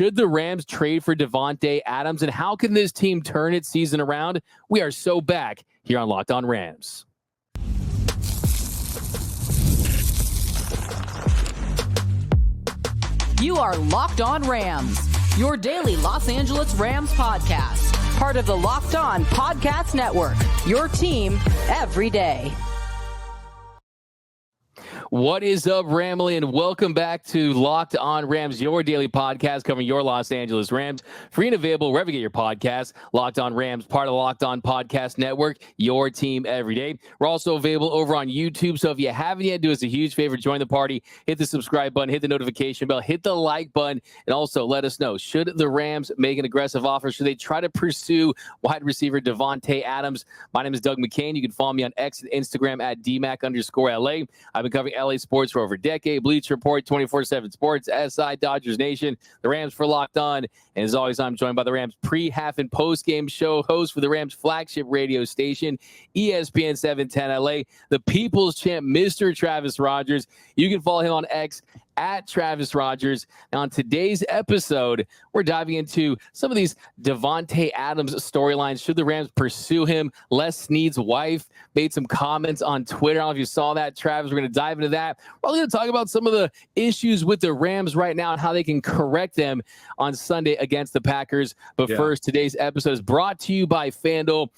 Should the Rams trade for Davante Adams, and how can this team turn its season around? We are so back here on Locked On Rams. You are Locked On Rams, your daily Los Angeles Rams podcast. Part of the Locked On Podcast Network, your team every day. What is up, Ramley, and welcome back to Locked On Rams, your daily podcast covering your Los Angeles Rams. Free and available wherever you get your podcasts. Locked On Rams, part of the Locked On Podcast Network, your team every day. We're also available over on YouTube, so if you haven't yet, do us a huge favor, join the party, hit the subscribe button, hit the notification bell, hit the like button, and also let us know, should the Rams make an aggressive offer? Should they try to pursue wide receiver Davante Adams? My name is Doug McCain. You can follow me on X and Instagram at DMAC_LA. I've been covering LA sports for over a decade. Bleach Report, 24/7 Sports, SI, Dodgers Nation, the Rams for Locked On. And as always, I'm joined by the Rams pre-half and post-game show host for the Rams flagship radio station, ESPN 710 LA, the People's Champ, Mr. Travis Rogers. You can follow him on X at Travis Rogers. Now, on today's episode, we're diving into some of these Davante Adams storylines. Should the Rams pursue him? Les Snead's wife made some comments on Twitter. I don't know if you saw that, Travis. We're going to dive into that. We're also going to talk about some of the issues with the Rams right now and how they can correct them on Sunday against the Packers. But first, today's episode is brought to you by FanDuel.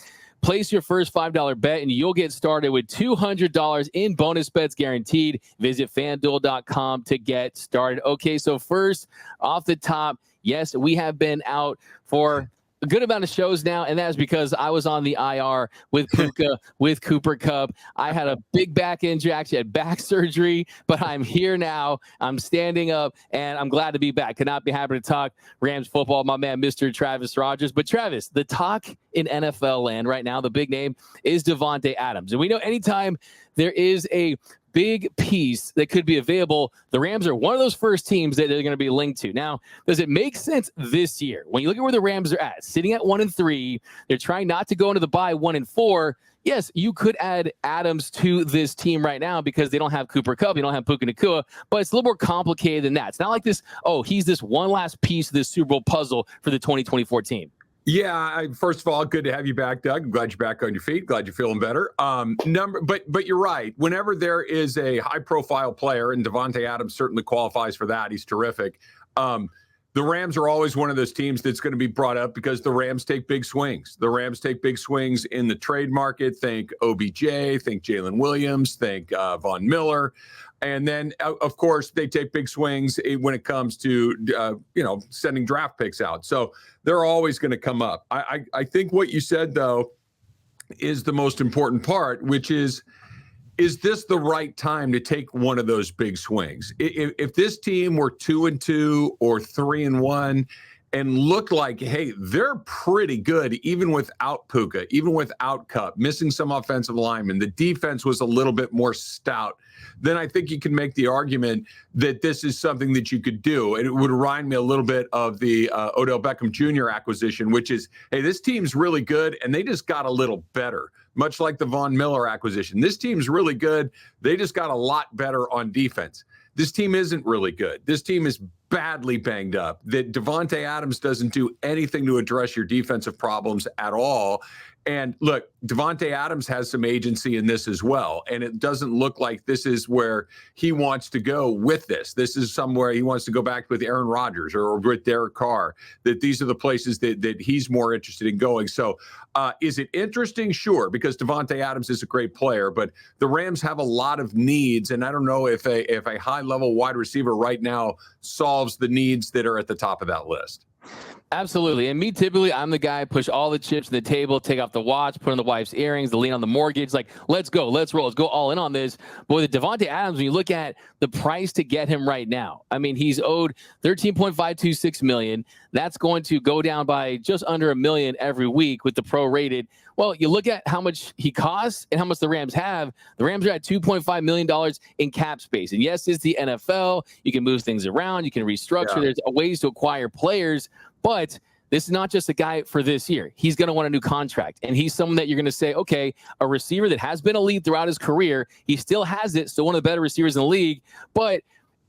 Place your first $5 bet, and you'll get started with $200 in bonus bets guaranteed. Visit FanDuel.com to get started. Okay, so first, off the top, yes, we have been out for a good amount of shows now, and that's because I was on the IR with Puka, with Cooper Kupp. I had a big back injury, actually had back surgery, but I'm here now. I'm standing up, and I'm glad to be back. Could not be happy to talk Rams football, my man, Mr. Travis Rogers. But Travis, the talk in NFL land right now, the big name is Davante Adams. And we know anytime there is a big piece that could be available, the Rams are one of those first teams that they're going to be linked to. Now, does it make sense this year when you look at where the Rams are at, sitting at 1-3, they're trying not to go into the bye 1-4? Yes, you could add Adams to this team right now because they don't have Cooper Kupp, they don't have Puka Nacua, but it's a little more complicated than that. It's not like this, he's this one last piece of this Super Bowl puzzle for the 2024 team. Yeah, first of all, good to have you back, Doug. I'm glad you're back on your feet. Glad you're feeling better. But you're right. Whenever there is a high-profile player, and Davante Adams certainly qualifies for that, he's terrific. The Rams are always one of those teams that's going to be brought up because the Rams take big swings. The Rams take big swings in the trade market. Think OBJ, think Jalen Williams, think Von Miller. And then, of course, they take big swings when it comes to, sending draft picks out. So they're always going to come up. I think what you said, though, is the most important part, which is this the right time to take one of those big swings? If this team were 2-2 or 3-1 and looked like, hey, they're pretty good even without Puka, even without Kupp, missing some offensive linemen, the defense was a little bit more stout, then I think you can make the argument that this is something that you could do. And it would remind me a little bit of the Odell Beckham Jr. acquisition, which is, hey, this team's really good, and they just got a little better, much like the Von Miller acquisition. This team's really good. They just got a lot better on defense. This team isn't really good. This team is badly banged up. That Davante Adams doesn't do anything to address your defensive problems at all. And look, Davante Adams has some agency in this as well. And it doesn't look like this is where he wants to go with this. This is somewhere he wants to go back with Aaron Rodgers or with Derek Carr, that these are the places that he's more interested in going. So is it interesting? Sure, because Davante Adams is a great player, but the Rams have a lot of needs. And I don't know if a high-level wide receiver right now solves the needs that are at the top of that list. Absolutely. And me, typically, I'm the guy, push all the chips on the table, take off the watch, put on the wife's earrings, the lien on the mortgage. Like, let's go, let's roll, let's go all in on this. But with Davante Adams, when you look at the price to get him right now, I mean, he's owed $13.526 million. That's going to go down by just under $1 million every week with the prorated. Well, you look at how much he costs and how much the Rams have. The Rams are at $2.5 million in cap space. And yes, it's the NFL. You can move things around. You can restructure. Yeah. There's ways to acquire players. But this is not just a guy for this year. He's going to want a new contract. And he's someone that you're going to say, okay, a receiver that has been elite throughout his career. He still has it. Still one of the better receivers in the league. But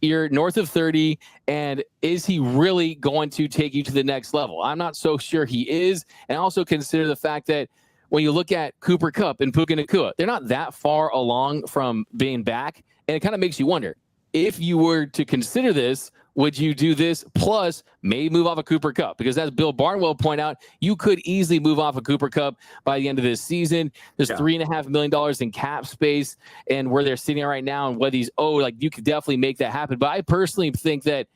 year, north of 30, and is he really going to take you to the next level? I'm not so sure he is. And also consider the fact that when you look at Cooper Kupp and Puka Nacua, they're not that far along from being back. And it kind of makes you wonder, if you were to consider this, would you do this plus maybe move off of Cooper Kupp? Because as Bill Barnwell pointed out, you could easily move off of Cooper Kupp by the end of this season. There's $3.5 million in cap space, and where they're sitting right now and what he's owed, like you could definitely make that happen. But I personally think of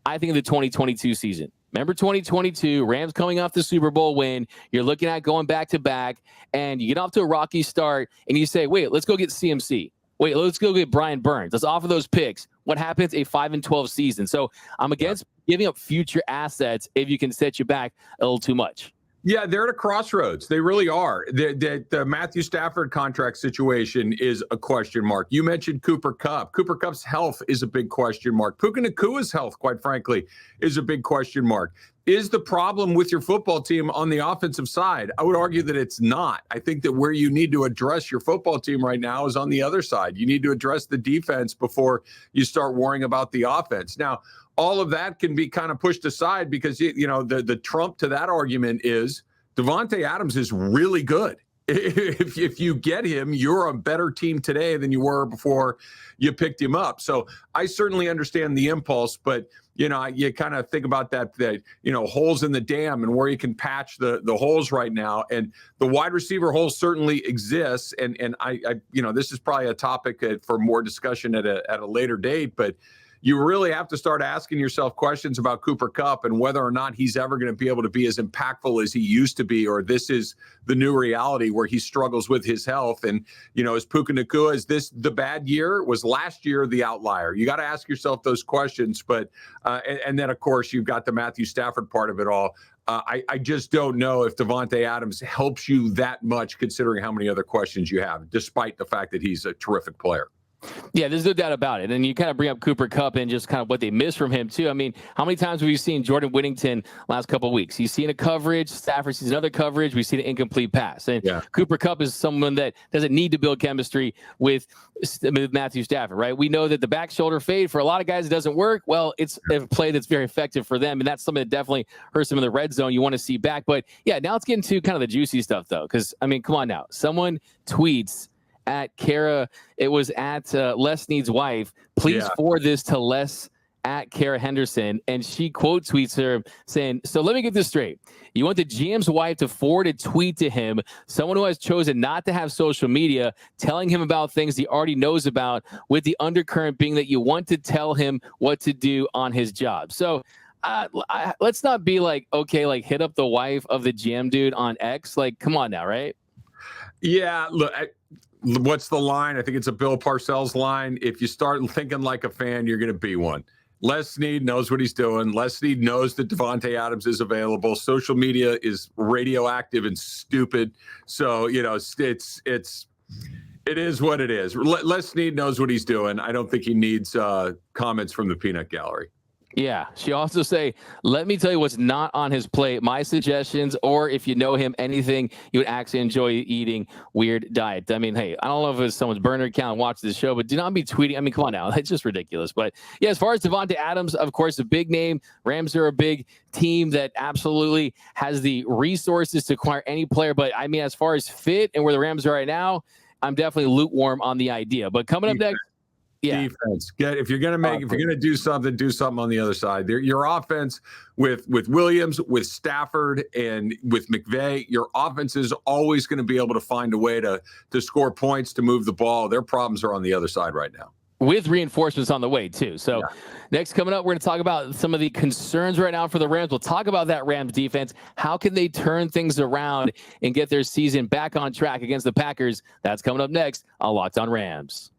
the 2022 season. Remember 2022, Rams coming off the Super Bowl win. You're looking at going back to back, and you get off to a rocky start, and you say, wait, let's go get CMC. Wait, let's go get Brian Burns. Let's offer those picks. What happens? A 5-12 season. So I'm against giving up future assets if you can set you back a little too much. Yeah, they're at a crossroads. They really are. The Matthew Stafford contract situation is a question mark. You mentioned Cooper Kupp. Cooper Kupp's health is a big question mark. Puka Nacua's health, quite frankly, is a big question mark. Is the problem with your football team on the offensive side? I would argue that it's not. I think that where you need to address your football team right now is on the other side. You need to address the defense before you start worrying about the offense. Now, all of that can be kind of pushed aside because, the trump to that argument is Davante Adams is really good. If you get him, you're a better team today than you were before you picked him up. So I certainly understand the impulse, but you kind of think about that holes in the dam and where you can patch the holes right now. And the wide receiver hole certainly exists. And I this is probably a topic for more discussion at a later date, but you really have to start asking yourself questions about Cooper Kupp and whether or not he's ever going to be able to be as impactful as he used to be, or this is the new reality where he struggles with his health. And, is Puka Nacua, is this the bad year? Was last year the outlier? You got to ask yourself those questions. But, and then, of course, you've got the Matthew Stafford part of it all. I just don't know if Davante Adams helps you that much, considering how many other questions you have, despite the fact that he's a terrific player. Yeah, there's no doubt about it. And you kind of bring up Cooper Kupp and just kind of what they miss from him, too. I mean, how many times have we seen Jordan Whittington last couple of weeks? He's seen a coverage. Stafford sees another coverage. We've seen an incomplete pass. And Cooper Kupp is someone that doesn't need to build chemistry with Matthew Stafford, right? We know that the back shoulder fade, for a lot of guys, it doesn't work. Well, it's a play that's very effective for them, and that's something that definitely hurts them in the red zone. You want to see back. But, yeah, now let's get into kind of the juicy stuff, though, because, I mean, come on now. Someone tweets at Kara, it was at Les Need's wife, please forward this to Les at Kara Henderson. And she quote tweets her saying, so let me get this straight. You want the GM's wife to forward a tweet to him, someone who has chosen not to have social media, telling him about things he already knows about, with the undercurrent being that you want to tell him what to do on his job. So let's not be like, okay, like hit up the wife of the GM dude on X. Like, come on now, right? Yeah, look, what's the line? I think it's a Bill Parcells line. If you start thinking like a fan, you're going to be one. Les Snead knows what he's doing. Les Snead knows that Davante Adams is available. Social media is radioactive and stupid. So, it is what it is. Les Snead knows what he's doing. I don't think he needs comments from the peanut gallery. Yeah. She also say, let me tell you what's not on his plate. My suggestions, or if you know him, anything you would actually enjoy eating, weird diet. I mean, hey, I don't know if it's someone's burner account and watch this show, but do not be tweeting. I mean, come on now. That's just ridiculous. But yeah, as far as Davante Adams, of course, a big name. Rams are a big team that absolutely has the resources to acquire any player. But I mean, as far as fit and where the Rams are right now, I'm definitely lukewarm on the idea. But coming up next, defense. If you're gonna do something on the other side. Your offense with Williams, with Stafford, and with McVay, your offense is always going to be able to find a way to score points, to move the ball. Their problems are on the other side right now, with reinforcements on the way too. So next coming up, we're going to talk about some of the concerns right now for the Rams. We'll talk about that Rams defense. How can they turn things around and get their season back on track against the Packers? That's coming up next on Locked On Rams.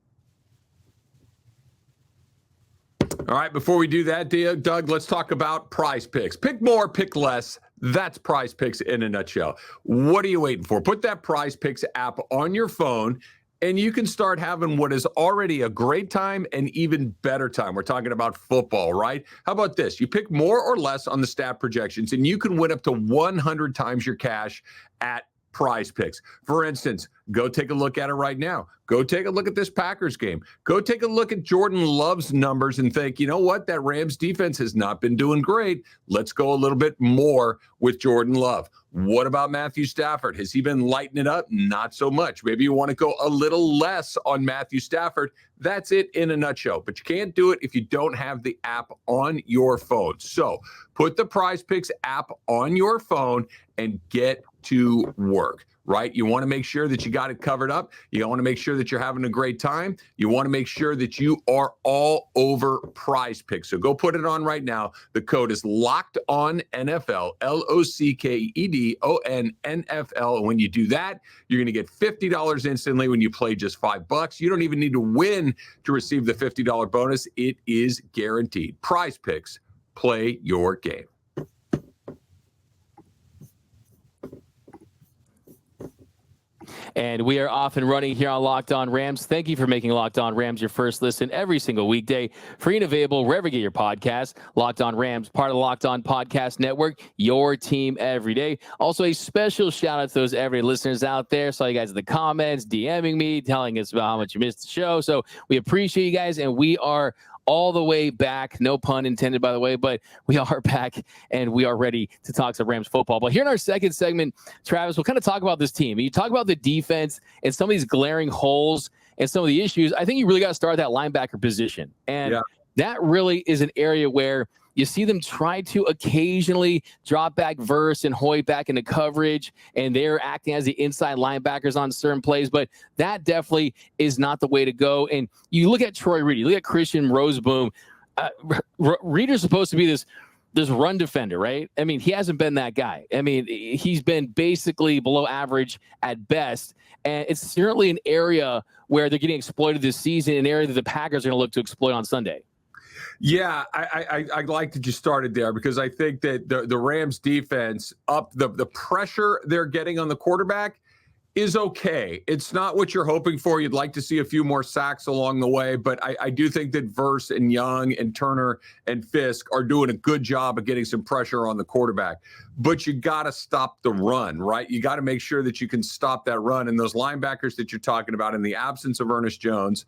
All right, before we do that, Doug, let's talk about Prize Picks. Pick more, pick less. That's Prize Picks in a nutshell. What are you waiting for? Put that Prize Picks app on your phone, and you can start having what is already a great time and even better time. We're talking about football, right? How about this? You pick more or less on the stat projections, and you can win up to 100 times your cash at Prize Picks. For instance, go take a look at it right now. Go take a look at this Packers game. Go take a look at Jordan Love's numbers and think, you know what? That Rams defense has not been doing great. Let's go a little bit more with Jordan Love. What about Matthew Stafford? Has he been lighting it up? Not so much. Maybe you want to go a little less on Matthew Stafford. That's it in a nutshell. But you can't do it if you don't have the app on your phone. So put the Prize Picks app on your phone and get to work. Right? You want to make sure that you got it covered up. You want to make sure that you're having a great time. You want to make sure that you are all over Prize Picks. So go put it on right now. The code is Locked On NFL, LOCKEDON NFL. And when you do that, you're going to get $50 instantly when you play just $5. You don't even need to win to receive the $50 bonus. It is guaranteed. Prize Picks, play your game. And we are off and running here on Locked On Rams. Thank you for making Locked On Rams your first listen every single weekday. Free and available wherever you get your podcasts. Locked On Rams, part of the Locked On Podcast Network, your team every day. Also, a special shout out to those everyday listeners out there. Saw you guys in the comments, DMing me, telling us about how much you missed the show. So we appreciate you guys, and we are all the way back. No pun intended, by the way, but we are back and we are ready to talk some Rams football. But here in our second segment, Travis, we'll kind of talk about this team. You talk about the defense and some of these glaring holes and some of the issues. I think you really got to start at that linebacker position. And that really is an area where you see them try to occasionally drop back verse and Hoy back into coverage, and they're acting as the inside linebackers on certain plays, but that definitely is not the way to go. And you look at Troy Reed, you look at Christian Roseboom. Reeder's supposed to be this run defender, right? I mean, he hasn't been that guy. I mean, he's been basically below average at best, and it's certainly an area where they're getting exploited this season, an area that the Packers are going to look to exploit on Sunday. Yeah, I like that you started there because I think that the Rams defense the pressure they're getting on the quarterback is okay. It's not what you're hoping for. You'd like to see a few more sacks along the way, but I do think that Verse and Young and Turner and Fisk are doing a good job of getting some pressure on the quarterback. But you got to stop the run, right? You got to make sure that you can stop that run. And those linebackers that you're talking about, in the absence of Ernest Jones,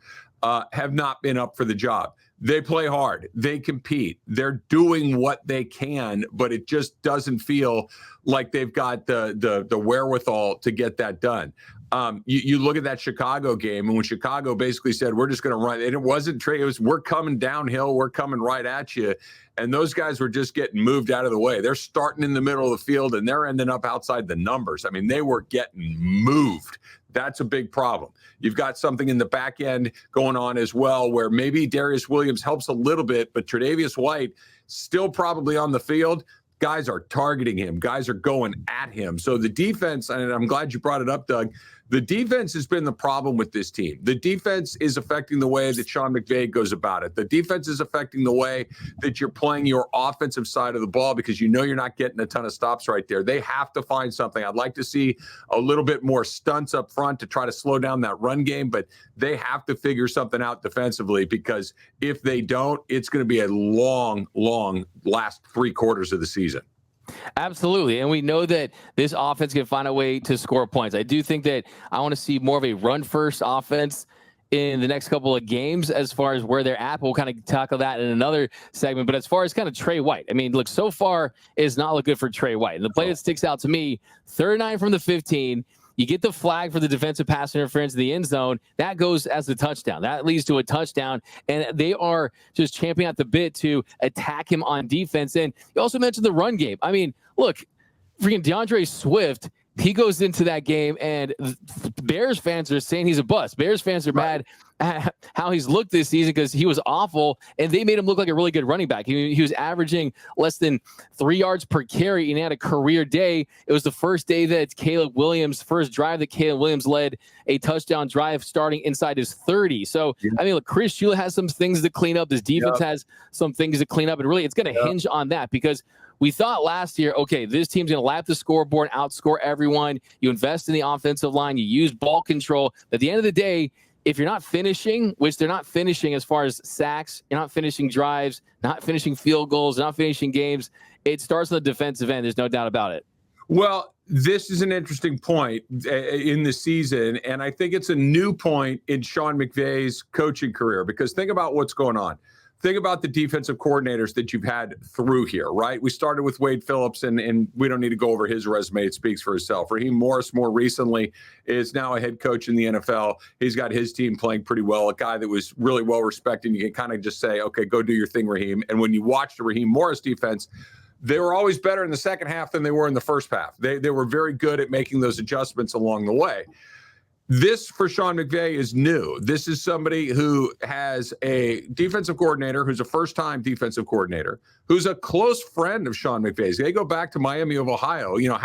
have not been up for the job. They play hard. They compete. They're doing what they can, but it just doesn't feel like they've got the wherewithal to get that done. You look at that Chicago game, and when Chicago basically said, we're just going to run, and it wasn't Trey, it was, we're coming downhill, we're coming right at you. And those guys were just getting moved out of the way. They're starting in the middle of the field, and they're ending up outside the numbers. I mean, they were getting moved. That's a big problem. You've got something in the back end going on as well, where maybe Darius Williams helps a little bit, but Tre'Davious White still probably on the field. Guys are targeting him. Guys are going at him. So the defense, and I'm glad you brought it up, Doug, the defense has been the problem with this team. The defense is affecting the way that Sean McVay goes about it. The defense is affecting the way that you're playing your offensive side of the ball because you know you're not getting a ton of stops right there. They have to find something. I'd like to see a little bit more stunts up front to try to slow down that run game, but they have to figure something out defensively because if they don't, it's going to be a long last 3 quarters of the season. Absolutely. And we know that this offense can find a way to score points. I do think that I want to see more of a run-first offense in the next couple of games as far as where they're at. We'll kind of tackle that in another segment. But as far as kind of Trey White, I mean, look, so far it's not look good for Trey White. And the play that sticks out to me, 39 from the 15, you get the flag for the defensive pass interference in the end zone. That goes as a touchdown. That leads to a touchdown. And they are just champing at the bit to attack him on defense. And you also mentioned the run game. I mean, look, freaking DeAndre Swift, he goes into that game, and Bears fans are saying he's a bust. Bears fans are mad at how he's looked this season because he was awful, and they made him look like a really good running back. He was averaging less than 3 yards per carry, and he had a career day. It was the first day that first drive that Caleb Williams led a touchdown drive starting inside his 30. So, I mean, look, Chris Chula has some things to clean up. This defense has some things to clean up, and really it's going to hinge on that because we thought last year, okay, this team's going to lap the scoreboard, outscore everyone. You invest in the offensive line. You use ball control. At the end of the day, if you're not finishing, which they're not finishing as far as sacks, you're not finishing drives, not finishing field goals, not finishing games, it starts on the defensive end. There's no doubt about it. Well, this is an interesting point in the season, and I think it's a new point in Sean McVay's coaching career, because think about what's going on. Think about the defensive coordinators that you've had through here, right? We started with Wade Phillips, and we don't need to go over his resume. It speaks for itself. Raheem Morris, more recently, is now a head coach in the NFL. He's got his team playing pretty well, a guy that was really well respected. You can kind of just say, okay, go do your thing, Raheem. And when you watch the Raheem Morris defense, they were always better in the second half than they were in the first half. They were very good at making those adjustments along the way. This, for Sean McVay, is new. This is somebody who has a defensive coordinator who's a first-time defensive coordinator, who's a close friend of Sean McVay's. They go back to Miami of Ohio. You know,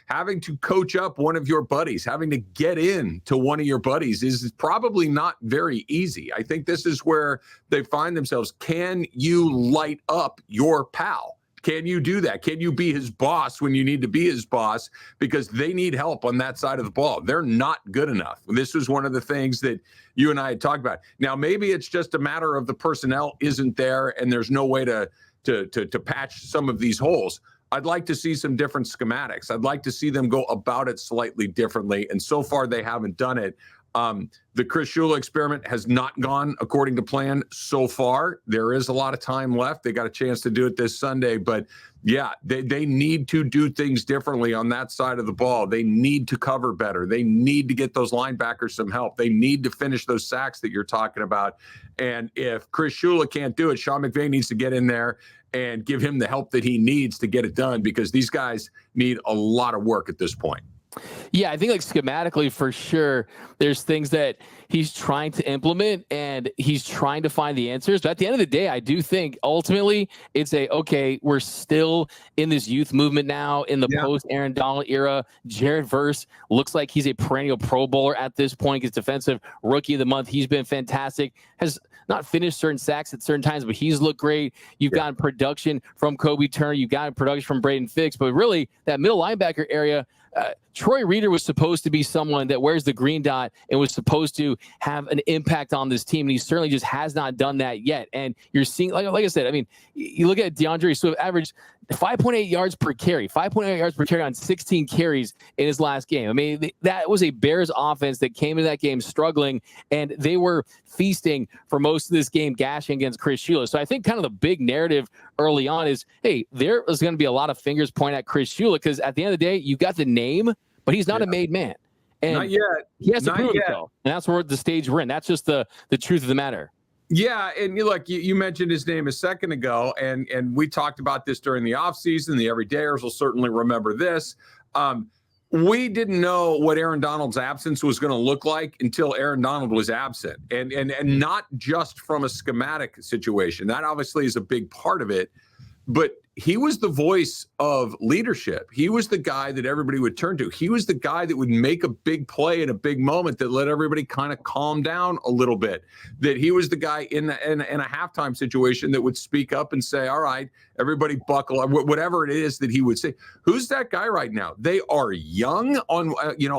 having to coach up one of your buddies, having to get in to one of your buddies is probably not very easy. I think this is where they find themselves. Can you light up your pal? Can you do that? Can you be his boss when you need to be his boss? Because they need help on that side of the ball. They're not good enough. This was one of the things that you and I had talked about. Now, maybe it's just a matter of the personnel isn't there and there's no way to patch some of these holes. I'd like to see some different schematics. I'd like to see them go about it slightly differently. And so far, they haven't done it. The Chris Chula experiment has not gone according to plan so far. There is a lot of time left. They got a chance to do it this Sunday, but yeah, they need to do things differently on that side of the ball. They need to cover better. They need to get those linebackers some help. They need to finish those sacks that you're talking about. And if Chris Chula can't do it, Sean McVay needs to get in there and give him the help that he needs to get it done, because these guys need a lot of work at this point. Yeah, I think like schematically for sure, there's things that he's trying to implement and he's trying to find the answers. But at the end of the day, I do think ultimately it's okay, we're still in this youth movement now in the post Aaron Donald era. Jared Verse looks like he's a perennial Pro Bowler at this point. He's defensive rookie of the month. He's been fantastic. Has not finished certain sacks at certain times, but he's looked great. You've gotten production from Kobe Turner. You've gotten production from Braden Fix. But really, that middle linebacker area, Troy Reeder was supposed to be someone that wears the green dot and was supposed to have an impact on this team, and he certainly just has not done that yet. And you're seeing, like I said, I mean, you look at DeAndre Swift, averaged 5.8 yards per carry, 5.8 yards per carry on 16 carries in his last game. I mean, that was a Bears offense that came into that game struggling, and they were feasting for most of this game, gashing against Chris Chula. So I think kind of the big narrative early on is, hey, there is going to be a lot of fingers pointed at Chris Chula, because at the end of the day, you got the name, but he's not a made man. And not yet. He has to prove it, though. And that's where the stage we're in. That's just the truth of the matter. Yeah, and you mentioned his name a second ago, and we talked about this during the offseason. The everydayers will certainly remember this. We didn't know what Aaron Donald's absence was going to look like until Aaron Donald was absent, and not just from a schematic situation. That obviously is a big part of it, but he was the voice of leadership. He was the guy that everybody would turn to. He was the guy that would make a big play in a big moment that let everybody kind of calm down a little bit. That he was the guy in a halftime situation that would speak up and say, all right, everybody buckle up, whatever it is that he would say. Who's that guy right now? They are young on,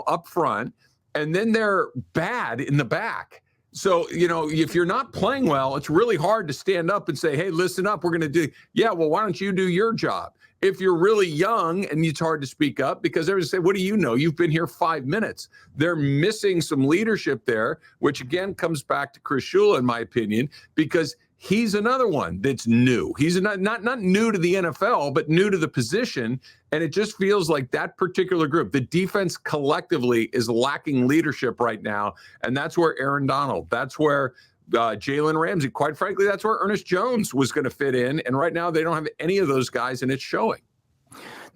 up front, and then they're bad in the back. So, if you're not playing well, it's really hard to stand up and say, hey, listen up, we're going to do, well, why don't you do your job? If you're really young and it's hard to speak up because everybody say, what do you know? You've been here 5 minutes. They're missing some leadership there, which again comes back to Chris Chula, in my opinion, because he's another one that's new. He's not new to the NFL, but new to the position. And it just feels like that particular group, the defense collectively, is lacking leadership right now. And that's where Aaron Donald, that's where Jalen Ramsey, quite frankly, that's where Ernest Jones was going to fit in. And right now they don't have any of those guys, and it's showing.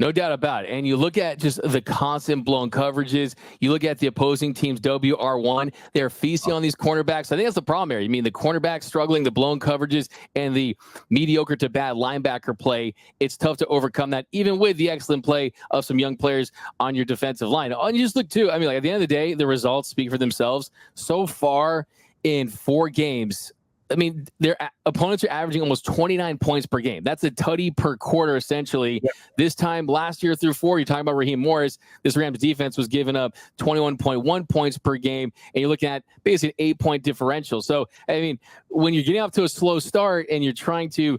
No doubt about it. And you look at just the constant blown coverages. You look at the opposing team's WR1. They're feasting on these cornerbacks. I think that's the problem here. I mean, the cornerbacks struggling, the blown coverages, and the mediocre to bad linebacker play. It's tough to overcome that, even with the excellent play of some young players on your defensive line. And you just look, too, I mean, like at the end of the day, the results speak for themselves. So far in 4 games, I mean, their opponents are averaging almost 29 points per game. That's a tutty per quarter, essentially. Yeah. This time last year through 4, you're talking about Raheem Morris. This Rams defense was giving up 21.1 points per game, and you're looking at basically an 8-point differential. So, I mean, when you're getting off to a slow start and you're trying to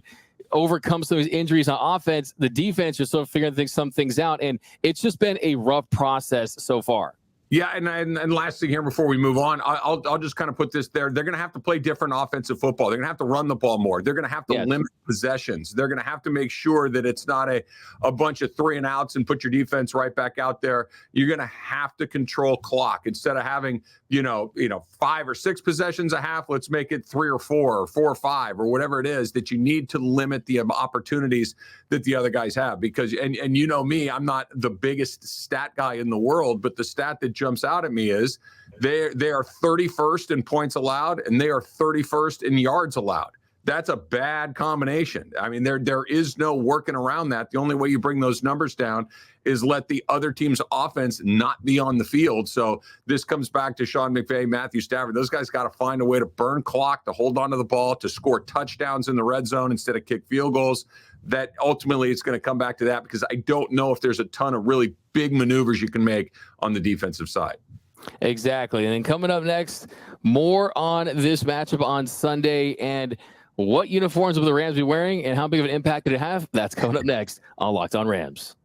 overcome some of these injuries on offense, the defense is sort of figuring some things out. And it's just been a rough process so far. Yeah, and last thing here before we move on, I'll just kind of put this there. They're going to have to play different offensive football. They're going to have to run the ball more. They're going to have to limit possessions. They're going to have to make sure that it's not a bunch of 3 and outs and put your defense right back out there. You're going to have to control clock instead of having 5 or 6 possessions a half. Let's make it 3 or 4 or 4 or 5 or whatever it is that you need to limit the opportunities that the other guys have. Because and you know me, I'm not the biggest stat guy in the world, but the stat that jumps out at me is they are 31st in points allowed and they are 31st in yards allowed. That's a bad combination. I mean, there is no working around that. The only way you bring those numbers down is let the other team's offense not be on the field. So this comes back to Sean McVay, Matthew Stafford. Those guys got to find a way to burn clock, to hold onto the ball, to score touchdowns in the red zone instead of kick field goals. That ultimately it's going to come back to that, because I don't know if there's a ton of really big maneuvers you can make on the defensive side. Exactly. And then coming up next, more on this matchup on Sunday and what uniforms will the Rams be wearing and how big of an impact did it have? That's coming up next on Locked On Rams.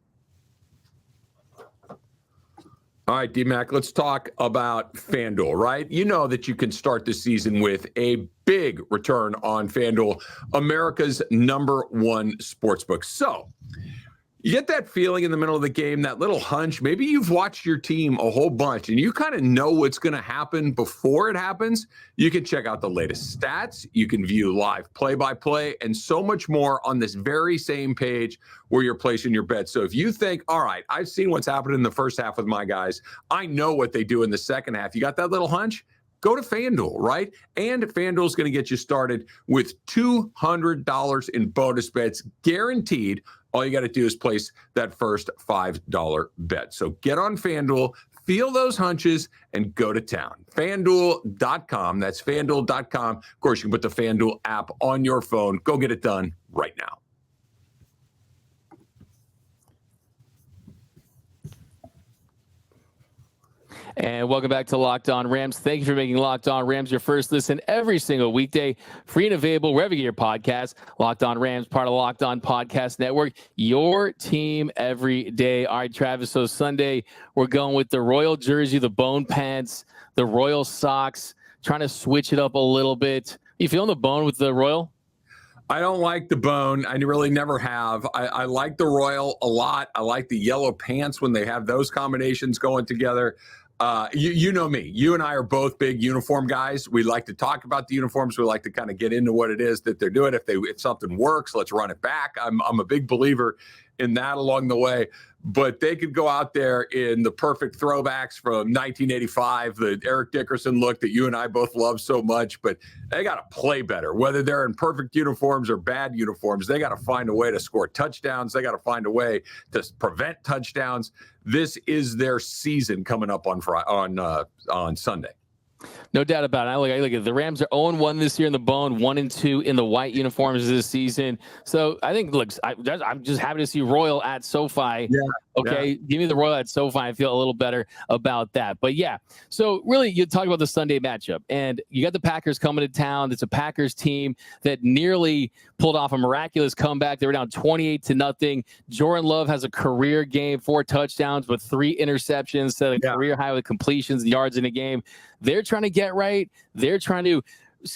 All right, D-Mac, let's talk about FanDuel, right? You know that you can start the season with a big return on FanDuel, America's #1 sportsbook. So you get that feeling in the middle of the game, that little hunch. Maybe you've watched your team a whole bunch and you kind of know what's going to happen before it happens. You can check out the latest stats. You can view live play-by-play and so much more on this very same page where you're placing your bets. So if you think, all right, I've seen what's happened in the first half with my guys, I know what they do in the second half. You got that little hunch? Go to FanDuel, right? And FanDuel is going to get you started with $200 in bonus bets guaranteed. All you got to do is place that first $5 bet. So get on FanDuel, feel those hunches, and go to town. FanDuel.com. That's FanDuel.com. Of course, you can put the FanDuel app on your phone. Go get it done right now. And welcome back to Locked On Rams. Thank you for making Locked On Rams your first listen every single weekday. Free and available wherever you get your podcast. Locked On Rams, part of the Locked On Podcast Network. Your team every day. All right, Travis, so Sunday we're going with the Royal jersey, the bone pants, the Royal socks, trying to switch it up a little bit. You feeling the bone with the Royal? I don't like the bone. I really never have. I like the Royal a lot. I like the yellow pants when they have those combinations going together. You know me. You and I are both big uniform guys. We like to talk about the uniforms. We like to kind of get into what it is that they're doing. If something works, let's run it back. I'm a big believer in that along the way. But they could go out there in the perfect throwbacks from 1985, the Eric Dickerson look that you and I both love so much. But they got to play better, whether they're in perfect uniforms or bad uniforms. They got to find a way to score touchdowns. They got to find a way to prevent touchdowns. This is their season coming up on Sunday. No doubt about it. I look at the Rams are 0-1 this year in the bone, 1-2 in the white uniforms this season. So I think, look, I'm just happy to see Royal at SoFi. Yeah, okay, yeah. Give me the Royal at SoFi. I feel a little better about that. But yeah, so really, you talk about the Sunday matchup, and you got the Packers coming to town. It's a Packers team that nearly pulled off a miraculous comeback. They were down 28-0. Jordan Love has a career game, 4 touchdowns, but 3 interceptions, set a career high with completions and yards in a game. They're trying to get right. They're trying to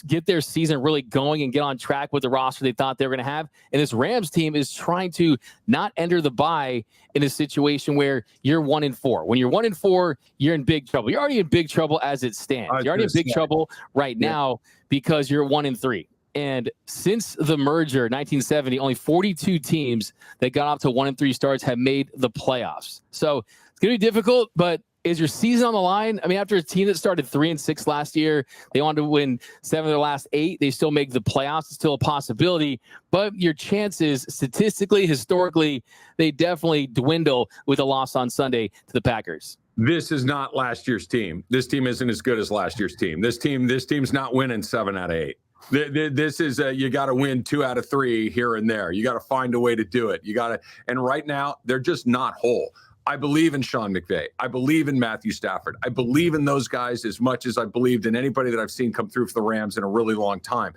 get their season really going and get on track with the roster they thought they were going to have. And this Rams team is trying to not enter the bye in a situation where you're 1-4. When you're 1-4, you're in big trouble. You're already in big trouble as it stands. You're already in big trouble right now because you're 1-3. And since the merger, 1970, only 42 teams that got off to 1-3 starts have made the playoffs. So it's going to be difficult, but is your season on the line? I mean, after a team that started 3-6 last year, they wanted to win 7 of their last 8. They still make the playoffs. It's still a possibility, but your chances statistically, historically, they definitely dwindle with a loss on Sunday to the Packers. This is not last year's team. This team isn't as good as last year's team. This team's not winning 7 out of 8. This is you got to win 2 out of 3 here and there. You got to find a way to do it. And right now they're just not whole. I believe in Sean McVay. I believe in Matthew Stafford. I believe in those guys as much as I believed in anybody that I've seen come through for the Rams in a really long time.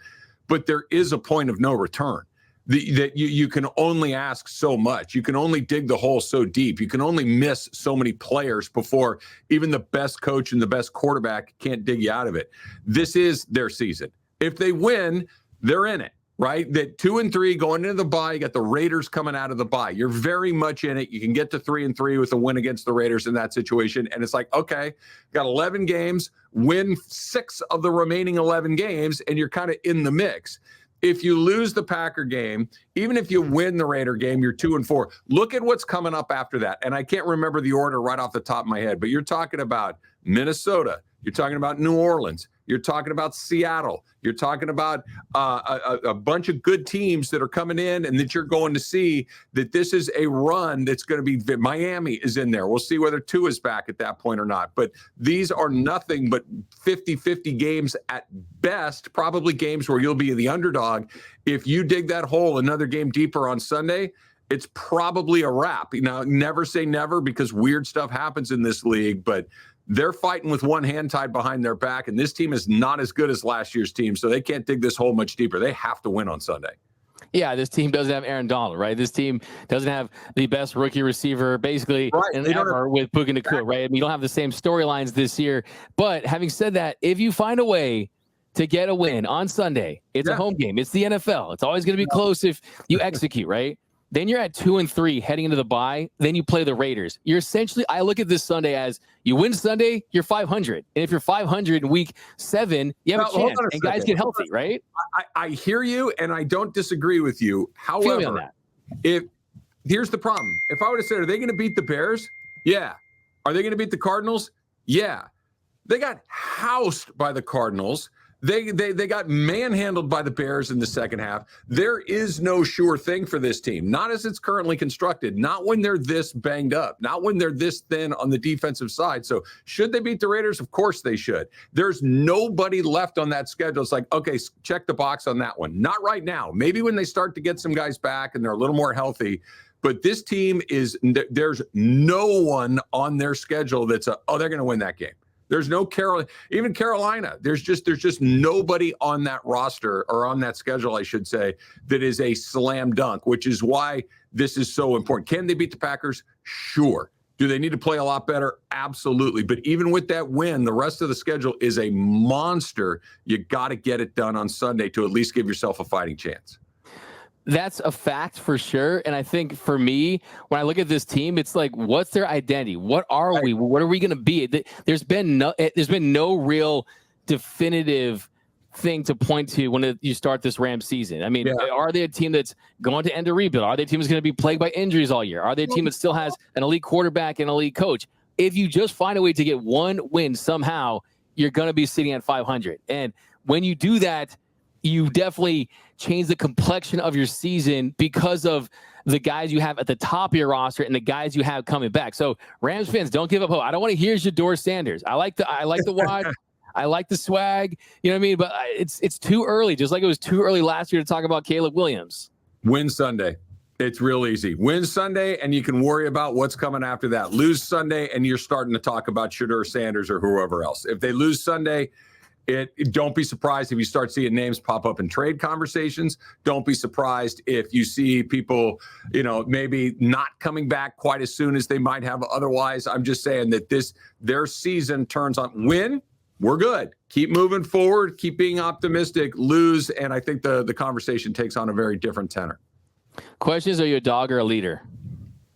But there is a point of no return. that you can only ask so much. You can only dig the hole so deep. You can only miss so many players before even the best coach and the best quarterback can't dig you out of it. This is their season. If they win, they're in it, right? That 2-3 going into the bye, you got the Raiders coming out of the bye. You're very much in it. You can get to 3-3 with a win against the Raiders in that situation. And it's like, okay, got 11 games, win 6 of the remaining 11 games, and you're kind of in the mix. If you lose the Packer game, even if you win the Raider game, you're 2-4. Look at what's coming up after that. And I can't remember the order right off the top of my head, but you're talking about Minnesota. You're talking about New Orleans. You're talking about Seattle. You're talking about a bunch of good teams that are coming in and that you're going to see that this is a run that's going to be – Miami is in there. We'll see whether Tua is back at that point or not. But these are nothing but 50-50 games at best, probably games where you'll be the underdog. If you dig that hole another game deeper on Sunday, it's probably a wrap. Now, never say never because weird stuff happens in this league, but – they're fighting with one hand tied behind their back, and this team is not as good as last year's team, so they can't dig this hole much deeper. They have to win on Sunday. Yeah, this team doesn't have Aaron Donald, right? This team doesn't have the best rookie receiver, basically, ever with Puka Nacua, right? I mean, you don't have the same storylines this year. But having said that, if you find a way to get a win on Sunday, it's a home game. It's the NFL. It's always going to be close if you execute, right? Then you're at 2-3 heading into the bye. Then you play the Raiders. You're essentially, I look at this Sunday as you win Sunday, you're 500. And if you're 500 in week 7, you have a chance. And guys get healthy, right? I hear you, and I don't disagree with you. However, here's the problem. If I would have said, are they going to beat the Bears? Yeah. Are they going to beat the Cardinals? Yeah. They got housed by the Cardinals. They got manhandled by the Bears in the second half. There is no sure thing for this team, not as it's currently constructed, not when they're this banged up, not when they're this thin on the defensive side. So should they beat the Raiders? Of course they should. There's nobody left on that schedule. It's like, okay, check the box on that one. Not right now. Maybe when they start to get some guys back and they're a little more healthy. But this team there's no one on their schedule that's they're going to win that game. There's no even Carolina. There's just nobody on that roster or on that schedule, I should say, that is a slam dunk, which is why this is so important. Can they beat the Packers? Sure. Do they need to play a lot better? Absolutely. But even with that win, the rest of the schedule is a monster. You got to get it done on Sunday to at least give yourself a fighting chance. That's a fact for sure. And I think for me, when I look at this team, it's like, what's their identity? What are we? What are we going to be? There's been no real definitive thing to point to when you start this Rams season. I mean, are they a team that's going to end a rebuild? Are they a team that's going to be plagued by injuries all year? Are they a team that still has an elite quarterback and elite coach? If you just find a way to get one win somehow, you're going to be sitting at 500. And when you do that, you definitely change the complexion of your season because of the guys you have at the top of your roster and the guys you have coming back. So Rams fans, don't give up hope. I don't want to hear Jador Sanders. I like the watch. I like the swag. You know what I mean? But it's too early, just like it was too early last year to talk about Caleb Williams. Win Sunday. It's real easy. Win Sunday, and you can worry about what's coming after that. Lose Sunday, and you're starting to talk about Jador Sanders or whoever else. If they lose Sunday, don't be surprised if you start seeing names pop up in trade conversations. Don't be surprised if you see people, maybe not coming back quite as soon as they might have otherwise. I'm just saying that their season turns on. Win, we're good. Keep moving forward. Keep being optimistic. Lose, and I think the conversation takes on a very different tenor. Questions: are you a dog or a leader?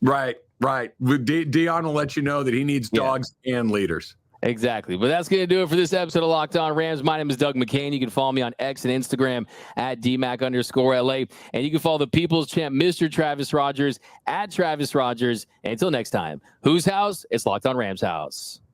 Right. Dion will let you know that he needs dogs and leaders. Exactly. But that's going to do it for this episode of Locked On Rams. My name is Doug McCain. You can follow me on X and Instagram at DMac_LA. And you can follow the People's Champ, Mr. Travis Rogers, at Travis Rogers. And until next time, whose house? It's Locked On Rams house.